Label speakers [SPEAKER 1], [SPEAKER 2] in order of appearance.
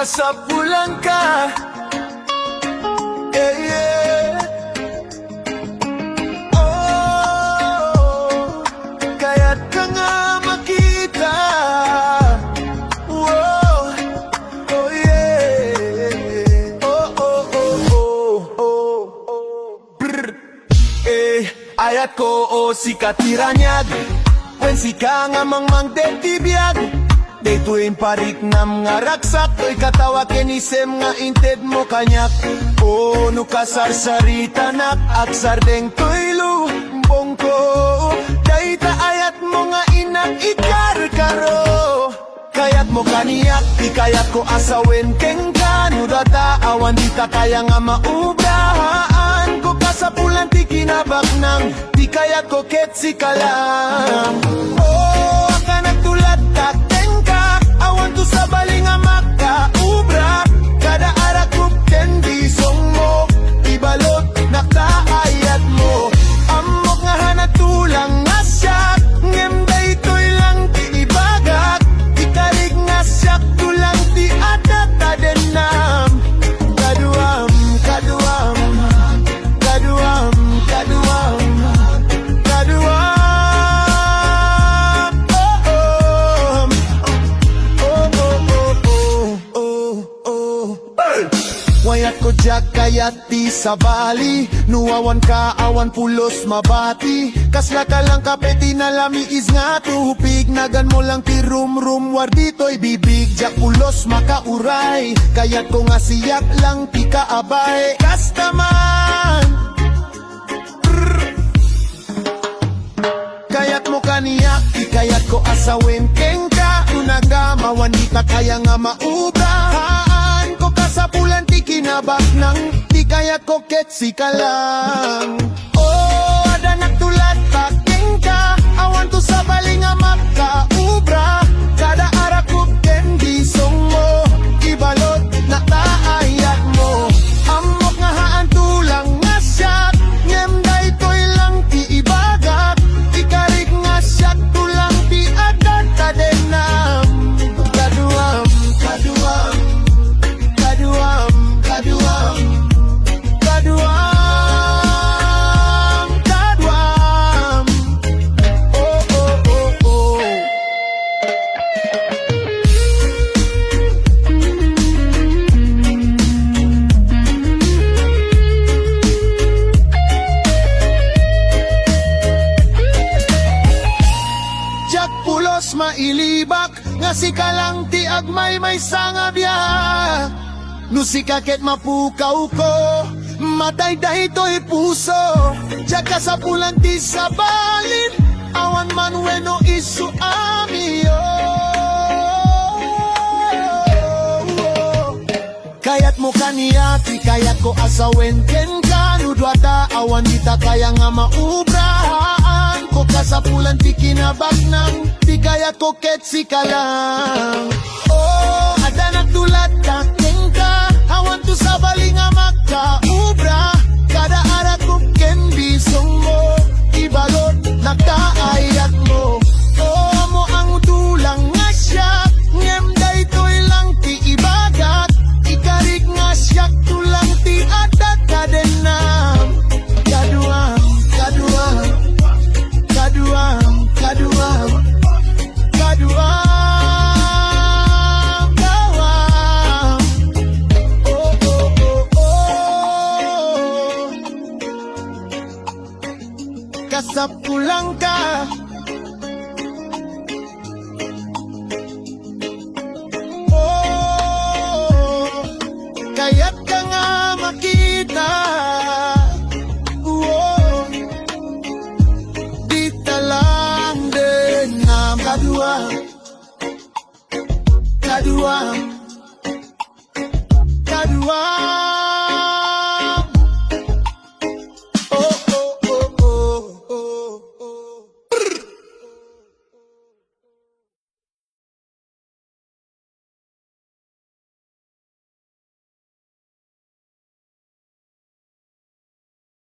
[SPEAKER 1] kasapulan ka. Yeah, yeah. Oh, kaya't ka nga makita. Whoa, oh yeah. Oh, oh, oh, oh, oh, oh. Brr. Ayat ko o si katiranyag. When si ka nga mang detibiyag. Daytoy parik nam nga raksak. To'y katawa kinisem nga inted mo kanyak. O no kasarsarita nak. Aksar deng to'y lumbong ko. Dayta ayat mo nga inak ikar-karo. Kayat mo kaniyak, di kayat ko asawin keng kanudata. Awan di ta kaya nga maubrahaan ko kasapulan ti kinabak nang. Di kayat ko ketsi ka lang. Oh, ka nagtulat takeng ka. Awan to sa baling nga makaubra. Kada arak ko kendi song mo. Ibalot nakaayat mo. Amok nga hanatulang nga siya. Ngemday to'y lang ti ibagak. Ikarig nga siya tulang ti adat tadenam. Kaduam, kaduam, kaduam, kaduam, kaduam. Wayat ko jak kayat ti sa bali. Nuwawan ka awan pulos mabati. Kasla ka lang kapeti na lamiis nga tupig. Nagan mo lang ti rum war dito'y bibig. Jak pulos makauray. Kayat ko nga siyak lang ti kaabay. Kastaman kayat mo kaniyak, di kayat ko asawin keng ka. Unaga mawanita kaya nga maubrahan ko kasapulan ti kinabak nang. Di kayat ko ketsi ka lang. Oh, ada nagtulat takeng ka. Awan to sa baling nga makaubra. Kada arak ko kendi song mo. Ibalot na taayat mo. Amok nga haan tulang nga siyak. Ngemday to'y lang ti ibagak. Ikarig nga siyak tulang ti adat tadenam. Kaduam, kaduam, kaduam, kaduam, kaduam, kaduam. Oh, oh, oh, oh. Jak pulos mailibak. Nga si kalang ti agmay may sangabya. No si kaket mapukaw ko. Matay dahito'y puso. Jak kasapulan ti sa balin. Awan man weno isu amiyo. Kayat mo kaniya, ti kayat ko asawin ken ka. Nudwata awan dita kaya nga maubrahaan ko kasapulan ti kinabak nang. Ti kayat ko ketsi ka lang. Oh, ada nagtulat takeng ka. Awan to sa baling nga makaubra. Kada arak ko ken bisong mo. Ibalot nakaayat mo. Oh, mo ang tulang nga siya. Ngemday to'y lang ti ibagat. Ikarig nga siya tulang ti adat kadenam. Kaduam, kaduam, kaduam, kaduam, kaduam, kawam. Oh, oh, oh, oh. Kasapulang ka. Oh, kaya't ka nga makita. Oh, di talang din na kaduam, kaduam, kaduam.